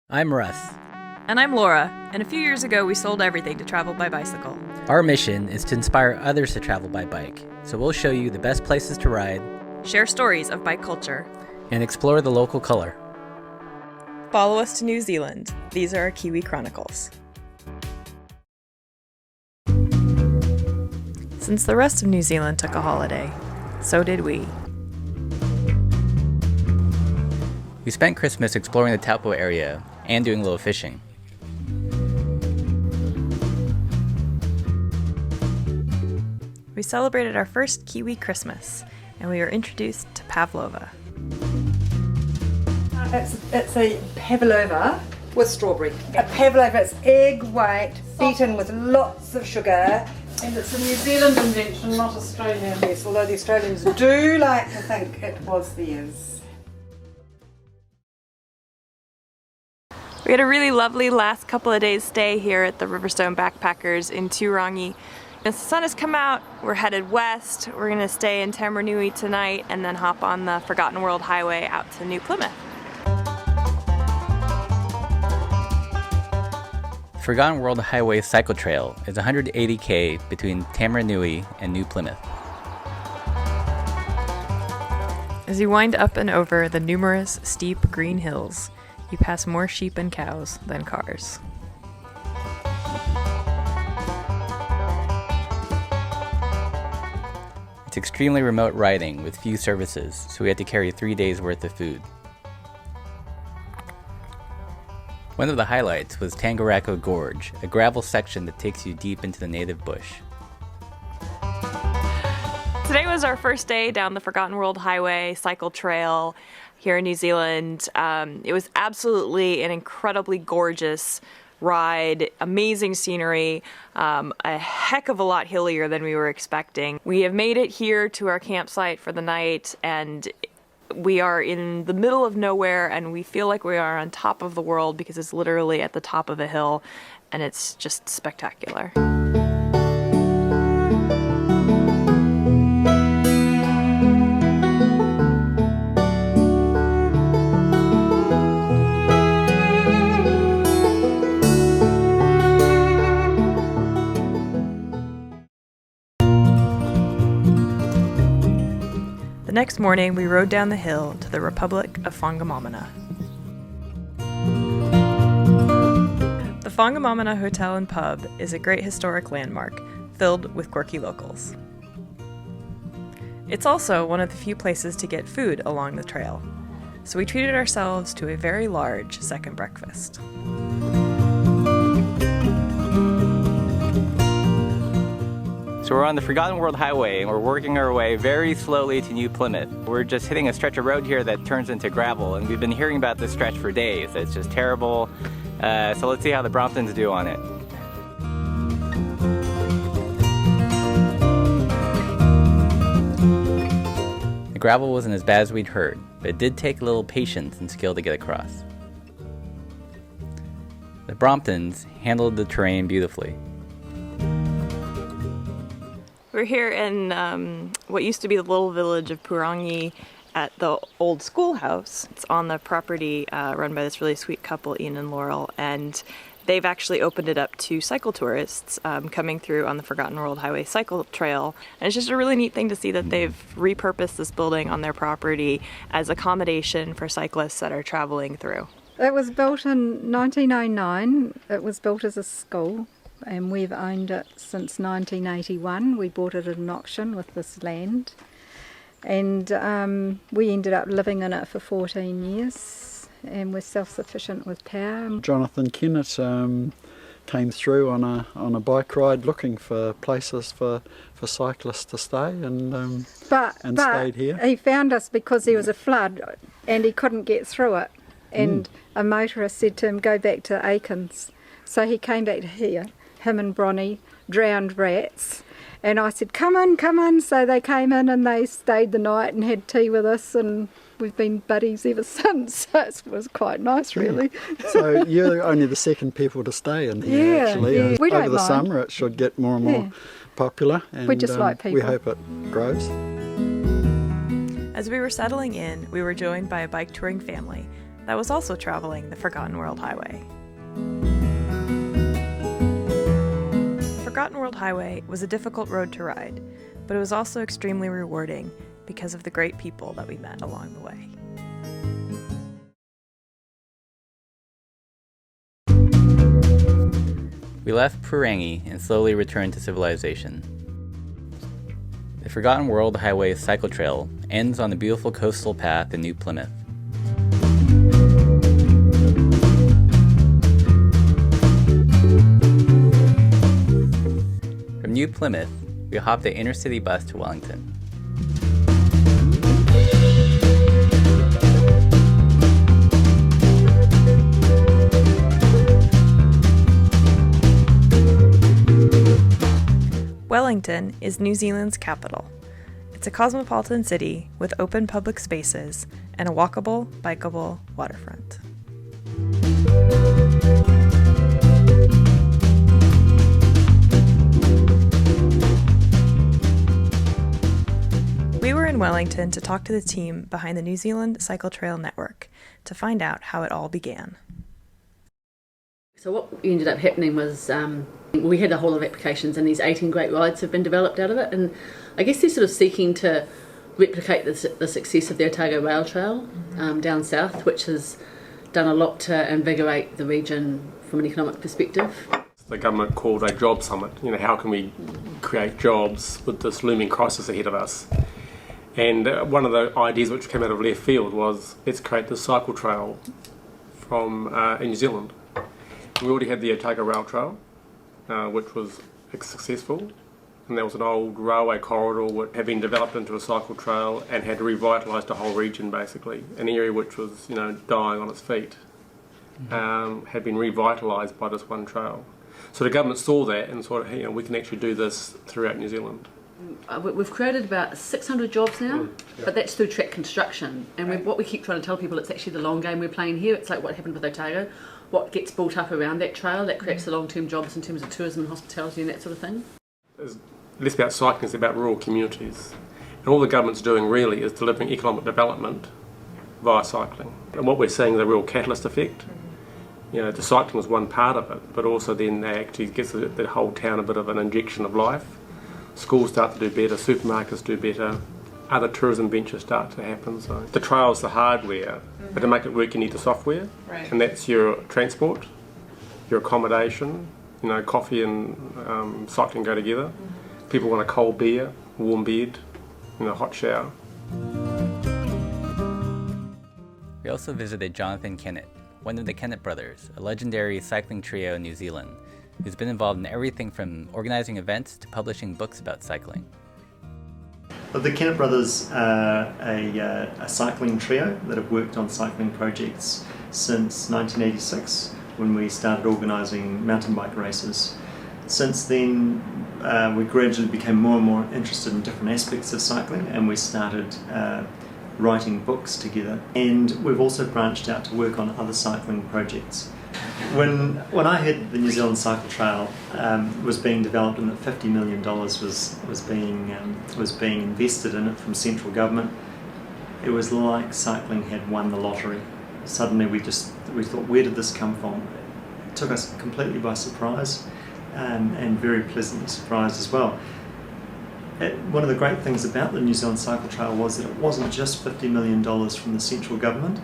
I'm Russ. And I'm Laura, and a few years ago we sold everything to travel by bicycle. Our mission is to inspire others to travel by bike, so we'll show you the best places to ride, Share stories of bike culture, and explore the local color. Follow us to New Zealand. These are our Kiwi Chronicles. Since the rest of New Zealand took a holiday, so did we. We spent Christmas exploring the Taupo area and doing a little fishing. We celebrated our first Kiwi Christmas, and we were introduced to pavlova. It's a pavlova with strawberry. A pavlova is egg white, beaten with lots of sugar. And it's a New Zealand invention, not Australian. Yes, although the Australians do like to think it was theirs. We had a really lovely last couple of days stay here at the Riverstone Backpackers in Turangi. As the sun has come out, we're headed west. We're going to stay in Tamaranui tonight and then hop on the Forgotten World Highway out to New Plymouth. Forgotten World Highway Cycle Trail is 180K between Tamaranui and New Plymouth. As you wind up and over the numerous steep green hills, you pass more sheep and cows than cars. It's extremely remote riding with few services, so we had to carry 3 days worth of food. One of the highlights was Tangarako Gorge, a gravel section that takes you deep into the native bush. Today was our first day down the Forgotten World Highway cycle trail here in New Zealand. It was absolutely an incredibly gorgeous ride, amazing scenery, a heck of a lot hillier than we were expecting. We have made it here to our campsite for the night, and we are in the middle of nowhere, and we feel like we are on top of the world because it's literally at the top of a hill, and it's just spectacular. The next morning, we rode down the hill to the Republic of Whangamamana. The Whangamamana Hotel and Pub is a great historic landmark filled with quirky locals. It's also one of the few places to get food along the trail, so we treated ourselves to a very large second breakfast. So we're on the Forgotten World Highway and we're working our way very slowly to New Plymouth. We're just hitting a stretch of road here that turns into gravel, and we've been hearing about this stretch for days. It's just terrible. So let's see how the Bromptons do on it. The gravel wasn't as bad as we'd heard, but it did take a little patience and skill to get across. The Bromptons handled the terrain beautifully. We're here in what used to be the little village of Purangi at the old schoolhouse. It's on the property run by this really sweet couple, Ian and Laurel, and they've actually opened it up to cycle tourists coming through on the Forgotten World Highway cycle trail. And it's just a really neat thing to see that they've repurposed this building on their property as accommodation for cyclists that are traveling through. It was built in 1909. It was built as a school, and we've owned it since 1981. We bought it at an auction with this land, and we ended up living in it for 14 years, and we're self-sufficient with power. Jonathan Kennett came through on a bike ride looking for places for cyclists to stay, and stayed here. He found us because there was a flood and he couldn't get through it, and a motorist said to him, go back to Aikens. So he came back to here. Him and Bronnie, drowned rats, and I said, come in, so they came in and they stayed the night and had tea with us, and we've been buddies ever since, so it was quite nice, really. So you're only the second people to stay in here, actually. Yeah. We don't Over the mind. summer it should get more and more popular, and We just like people. we hope it grows. As we were settling in, we were joined by a bike touring family that was also traveling the Forgotten World Highway. The Forgotten World Highway was a difficult road to ride, but it was also extremely rewarding because of the great people that we met along the way. We left Purangi and slowly returned to civilization. The Forgotten World Highway cycle trail ends on the beautiful coastal path in New Plymouth. From New Plymouth, we hopped the intercity bus to Wellington. Wellington is New Zealand's capital. It's a cosmopolitan city with open public spaces and a walkable, bikeable waterfront. We were in Wellington to talk to the team behind the New Zealand Cycle Trail Network to find out how it all began. So what ended up happening was we had a whole lot of applications, and these 18 great rides have been developed out of it, and I guess they're sort of seeking to replicate the success of the Otago Rail Trail down south, which has done a lot to invigorate the region from an economic perspective. The government called a job summit. You know, how can we create jobs with this looming crisis ahead of us? And one of the ideas which came out of left field was, let's create the cycle trail from in New Zealand. We already had the Otago Rail Trail, which was successful, and there was an old railway corridor which had been developed into a cycle trail and had revitalised the whole region, basically. An area which was, you know, dying on its feet, had been revitalised by this one trail. So the government saw that and thought, hey, you know, we can actually do this throughout New Zealand. We've created about 600 jobs now, but that's through track construction. And what we keep trying to tell people, it's actually the long game we're playing here. It's like what happened with Otago. What gets built up around that trail, that creates the long-term jobs in terms of tourism and hospitality and that sort of thing. It's less about cycling, it's about rural communities. And all the government's doing really is delivering economic development via cycling. And what we're seeing is a real catalyst effect. You know, the cycling is one part of it, but also then they actually gives the whole town a bit of an injection of life. Schools start to do better, supermarkets do better, other tourism ventures start to happen. So the trail's the hardware, but to make it work you need the software, and that's your transport, your accommodation. You know, coffee and cycling go together. People want a cold beer, warm bed, you know, hot shower. We also visited Jonathan Kennett, one of the Kennett brothers, a legendary cycling trio in New Zealand, who's been involved in everything from organizing events to publishing books about cycling. Well, the Kennett brothers are a cycling trio that have worked on cycling projects since 1986, when we started organising mountain bike races. Since then, we gradually became more and more interested in different aspects of cycling, and we started writing books together. And we've also branched out to work on other cycling projects. When I heard the New Zealand Cycle Trail was being developed and that $50 million was being invested in it from central government, it was like cycling had won the lottery. Suddenly we thought, where did this come from? It took us completely by surprise, and very pleasantly surprised as well. One of the great things about the New Zealand Cycle Trail was that it wasn't just $50 million from the central government.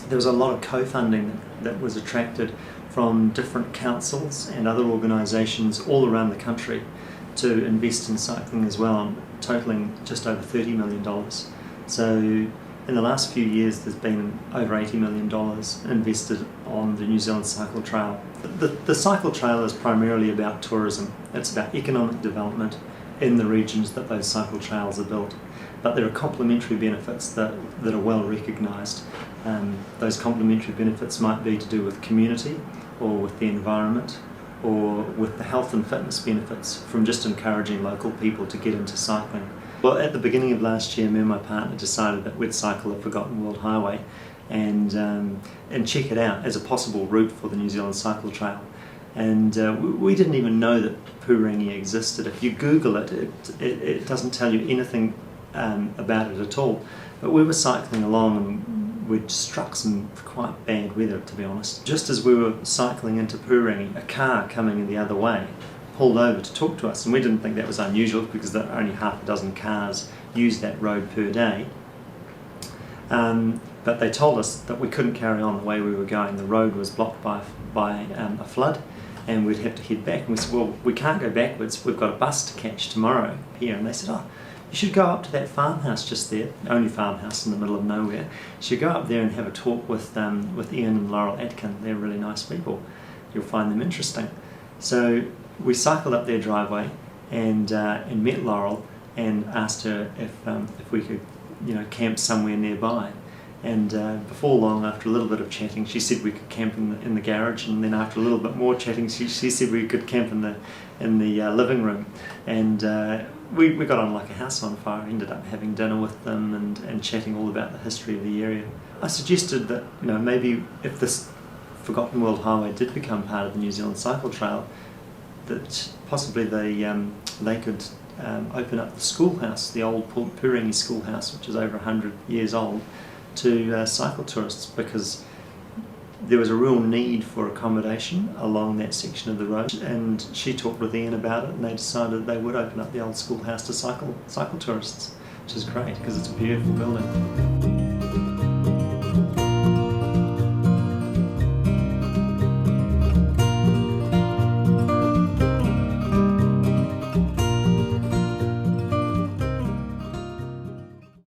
There was a lot of co-funding that was attracted from different councils and other organisations all around the country to invest in cycling as well, totalling just over $30 million. So in the last few years there's been over $80 million invested on the New Zealand Cycle Trail. The Cycle Trail is primarily about tourism. It's about economic development in the regions that those cycle trails are built. But there are complementary benefits that are well recognised. Those complementary benefits might be to do with community, or with the environment, or with the health and fitness benefits from just encouraging local people to get into cycling. Well, at the beginning of last year, me and my partner decided that we'd cycle the Forgotten World Highway and check it out as a possible route for the New Zealand Cycle Trail. And we didn't even know that Purangi existed. If you Google it, it doesn't tell you anything about it at all. But we were cycling along, and we'd struck some quite bad weather, to be honest. Just as we were cycling into Purangi, a car coming the other way pulled over to talk to us, and we didn't think that was unusual because there are only half a dozen cars use that road per day. But they told us that we couldn't carry on the way we were going. The road was blocked by a flood, and we'd have to head back. And we said, well, we can't go backwards, we've got a bus to catch tomorrow here. And they said, oh, you should go up to that farmhouse just there, only farmhouse in the middle of nowhere. You should go up there and have a talk with Ian and Laurel Atkin. They're really nice people. You'll find them interesting. So we cycled up their driveway and met Laurel and asked her if we could, camp somewhere nearby. And before long, after a little bit of chatting, she said we could camp in the garage, and then after a little bit more chatting, she said we could camp in the living room. And we got on like a house on fire. Ended up having dinner with them and chatting all about the history of the area. I suggested that maybe if this Forgotten World Highway did become part of the New Zealand Cycle Trail, that possibly they could open up the schoolhouse, the old Purangi schoolhouse, which is over 100 years old, to cycle tourists, because there was a real need for accommodation along that section of the road. And she talked with Ian about it, and they decided they would open up the old schoolhouse to cycle tourists, which is great because it's a beautiful building.